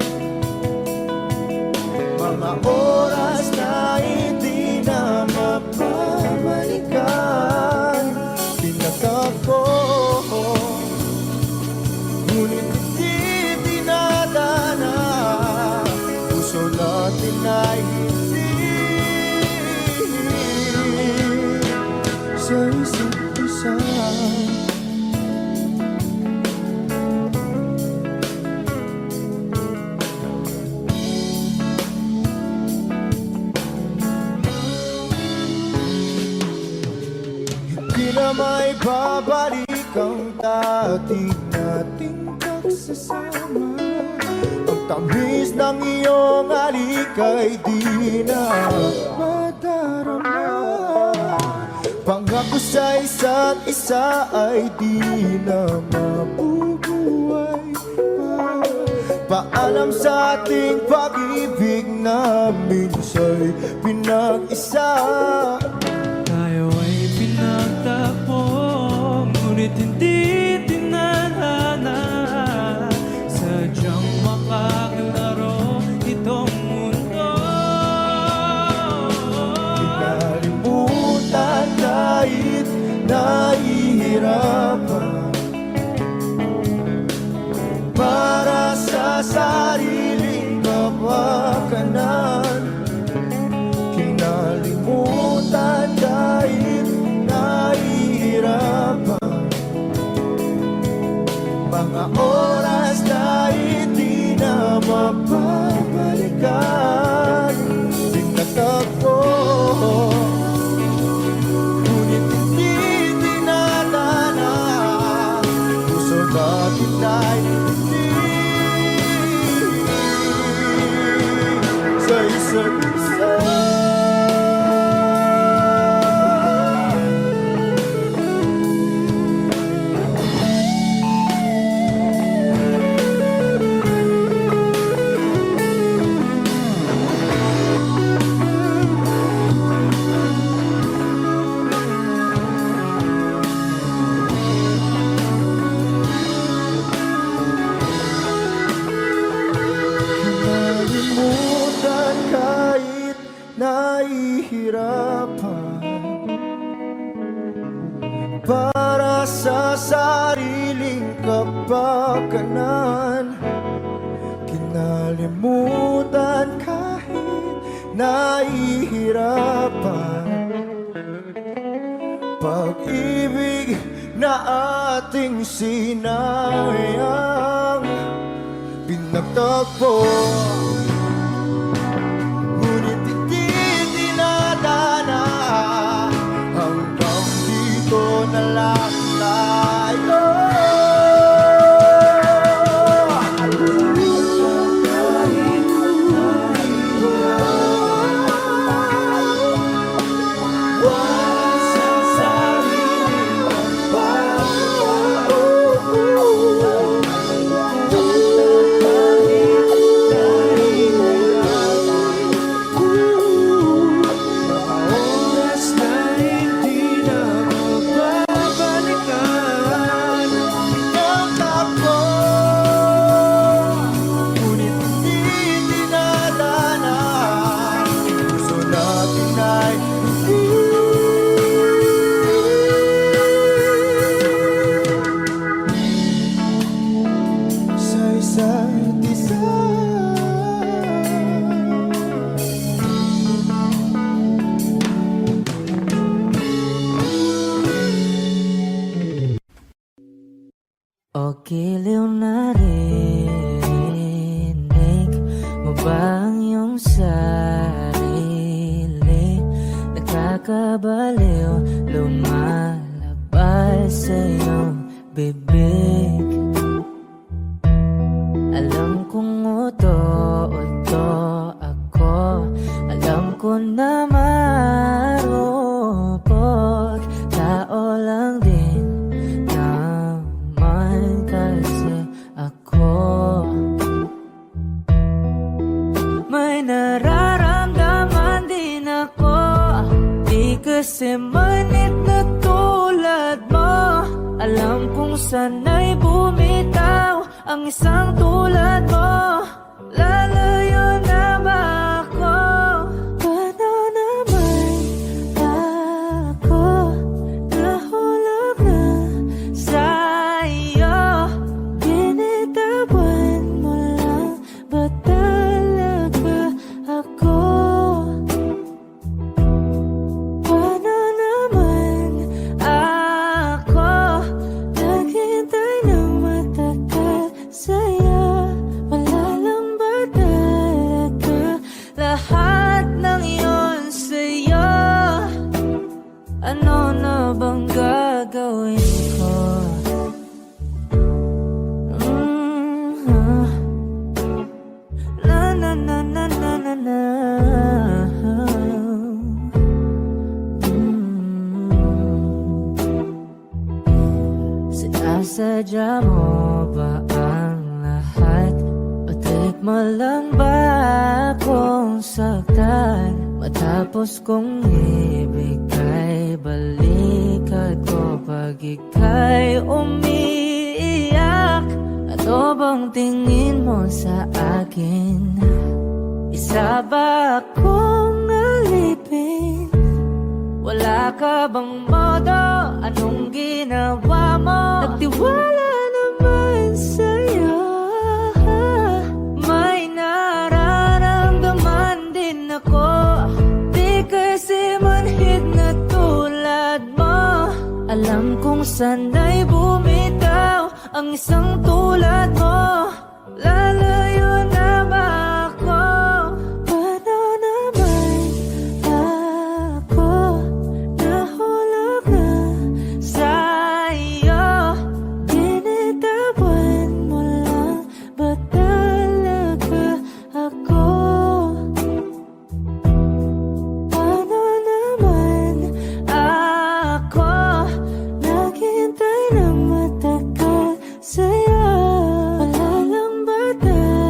mga oras na hindi na mapabalikan. Pinagkak ko, ngunit hindi dinadana. Puso natin ay hindi sa isa't isa. Hindi na may babalik ang dati nating pagsasama. Ang tamis ng iyong halik ay di na madarama. Pangako sa isa't isa ay di na mabubuhay pa. Paalam sa ating pag-ibig na minsa'y pinag-isa.
Tayo ay pinagtagpo, ngunit hindi tinadhana. Sadyang makaglaro itong mundo.
Kinalimutan kahit nahihirapan, para sa sariling kapakanan. Kinalimutan kahit nahihirapan, mga oras na hindi na mapabalikan. Pinagtagpo, ngunit hindi dinadana. Puso natin ay hindi sa isa't isa. Kinalimutan kahit nahihirapan, para sa sariling kapakanan. kapakanan, kinalimutan kahit nahihirapan. Pag-ibig na ating sinayang pinagtagpo, ngunit hindi dinadana. Hanggang dito na lang tayo.
O giliw na rinig mo ba ang iyong sarili? Nakakabaliw, lumalabas sa iyong bibig. Alam kong uto-uto ako, alam ko na marupok, tao lang din naman kasi ako. May nararamdaman din ako, di kasi manit na tulad mo. Alam kong sana'y bumitaw ang isang tulad mo. Lalayo na ba ako? Paano naman ako nahulog na sa'yo? Binitawan mo lang ba talaga ako? Paano naman ako naghintay ng matagal sa'yo? Wala lang ba talaga lahat ng iyon sa'yo? Ano na bang gagawin ko? Na na na na na na na. Sinasadya mo ba ang lahat? O take mo lang ba akong saktan? Matapos kong ibigay, balikat ko pag ika'y umiiyak. Ano bang tingin mo sa akin? Isa ba akong alipin? Wala ka bang modo? Anong ginawa mo? Nagtiwala naman sa'yo. May nararamdaman din ako, di kasi manhid na tulad mo. Alam kong sana'y bumitaw ang isang tulad mo. Lalayo na ba ako? Paano naman ako nahulog na sa'yo? Binitawan mo lang ba talaga ako? Paano naman ako naghintay ng matagal sa'yo? Wala lang ba talaga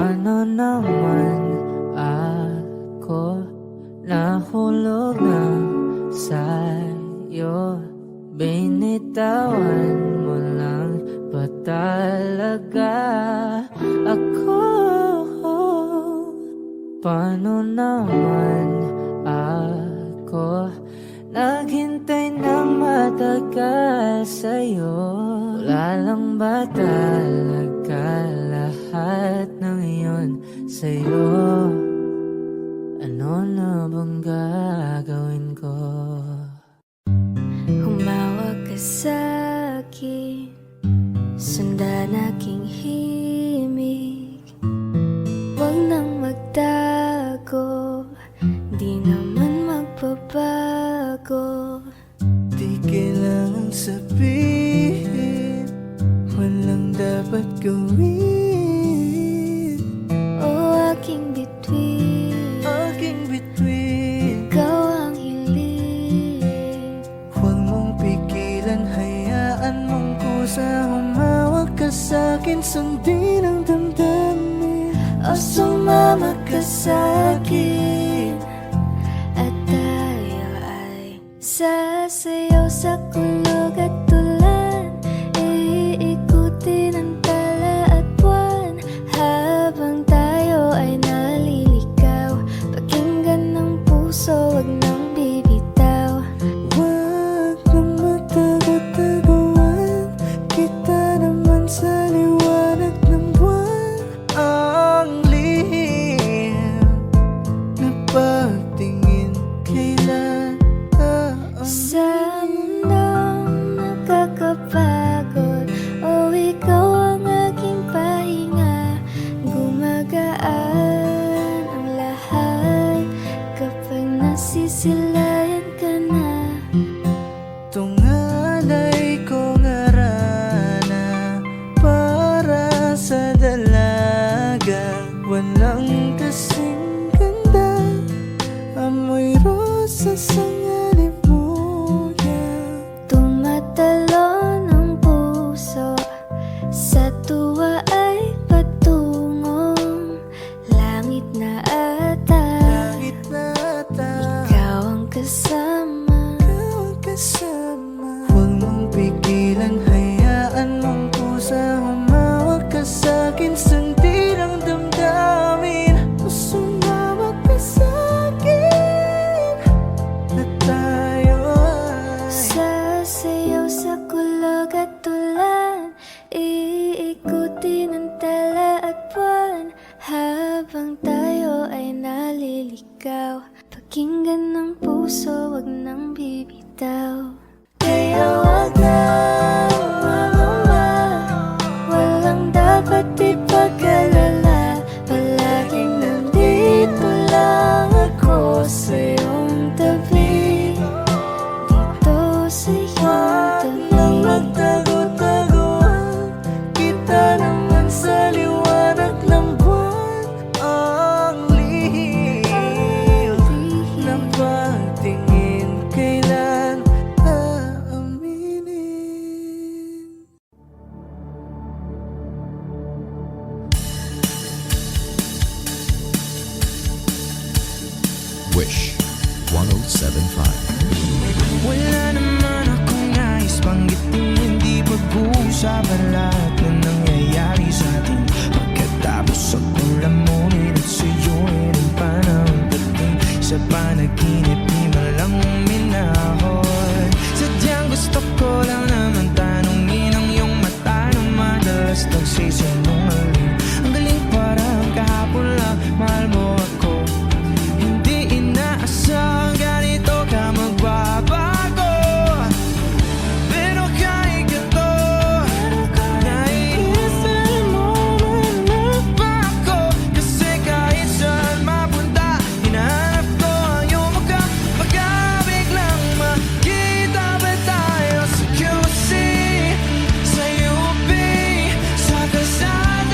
Paano naman ako nahulog na sa'yo? Binitawan mo lang ba talaga ako? Paano naman ako naghintay na matagal sa'yo? Wala lang ba talaga lahat ng iyon sa'yo? Ano na bang gagawin ko?
Humawak ka sa'kin, sundan aking himig. Huwag nang magtago, di naman magbabago.
Di kailangan sabihin, walang dapat gawin.
O aking bituin,
Aking bituin,
ikaw ang hiling.
huwag mong pigilan, hayaan mong kusa. Humawak ka sa'kin, sundin ang damdamin.
O sumama ka sa'kin, at tayo ay sasayaw sa kulog at tulan. Iikutin ang tala at buwan, habang tayo ay naliligaw. Pakinggan ng puso, wag nang bibitaw.
Huwag nang magtago-taguan, kita naman sa liwanag ng buwan. Ang lihim na pagtingin, kailan
Sa mundong nakakapagod, o ikaw ang aking pahinga. Gumagaan ang lahat kapag nasisilayan ka na.
tungalay ko ngarana para sa dalaga. Walang kasing ganda, amoy rosas ang alibuyan.
Tumatalon ang puso, sa tuwa ay patungong langit na ata.
Langit na ata,
Ikaw ang kasama.
ikaw ang kasama. Huwag mong pigilan, hayaan mong kusa. Humawak ka sa'kin, sundin ang damdamin. Sumawak ka sa'kin, at tayo ay
Sasayaw sa kulog at tulan, iikutin ang tala at buwan, habang tayo ay naliligaw. Pakinggan ng puso, wag nang bibitaw. Kaya wag na umamama, walang dapat ipag-alala. Palaging nandito lang ako sa iyong tabi, dito sa iyong
nang
tabi.
magtago-taguan, kita naman sa liwanag ng buwan. Ang lihim na pagtingin, kailan aaminin.
Wish 1075.
Wala naman akong nais banggitin, hindi pag-uusapan lahat na nangyayari sa atin. Pagkatapos ako lamunin at sa'yo ay rin panahon dating. Sa panaginip di man lang uminahon. Sadyang gusto ko lang naman tanungin ang iyong mata na madalas nagsisinungaling. Ang galing parang kahapon lang, mahal mo ako. Hindi inaasahang ganito ka magbabago. Pero kahit ganito, naiisip mo man ba ako? Kasi kahit saan mapunta, hinahanap ko ang iyong mukha. Baka biglang makita ba tayo sa QC, sa UP, sa kalsada?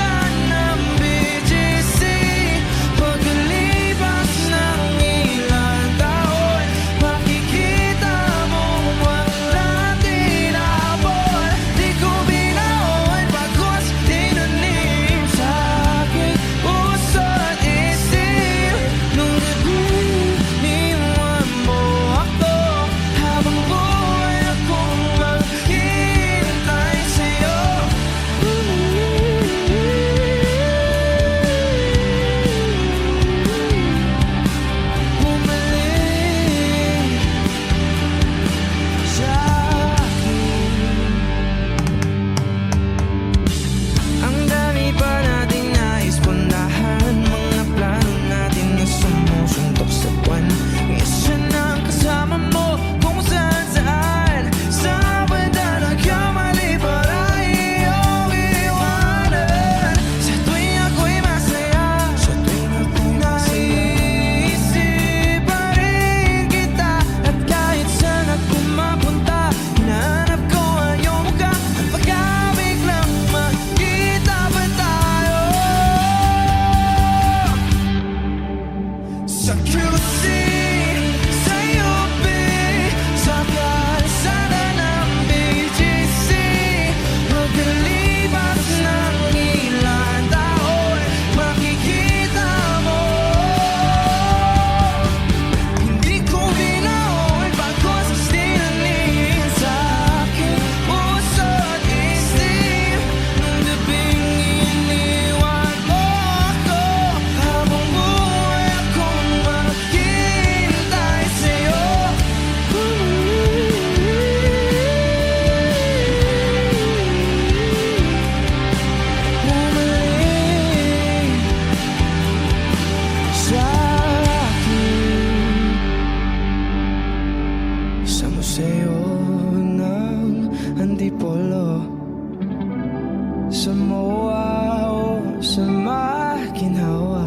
ginawa o sa maginhawa.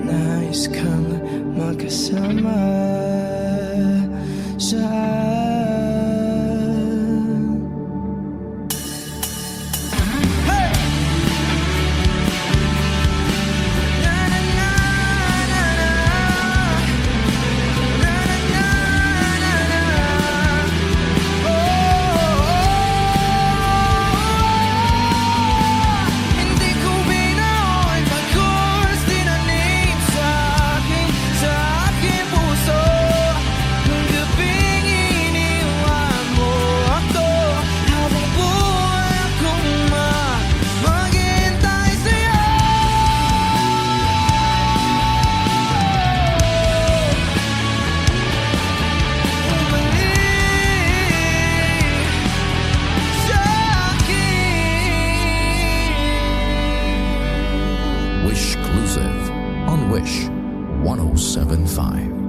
Nais kang magkasama sa
Wish Exclusive on Wish 1075.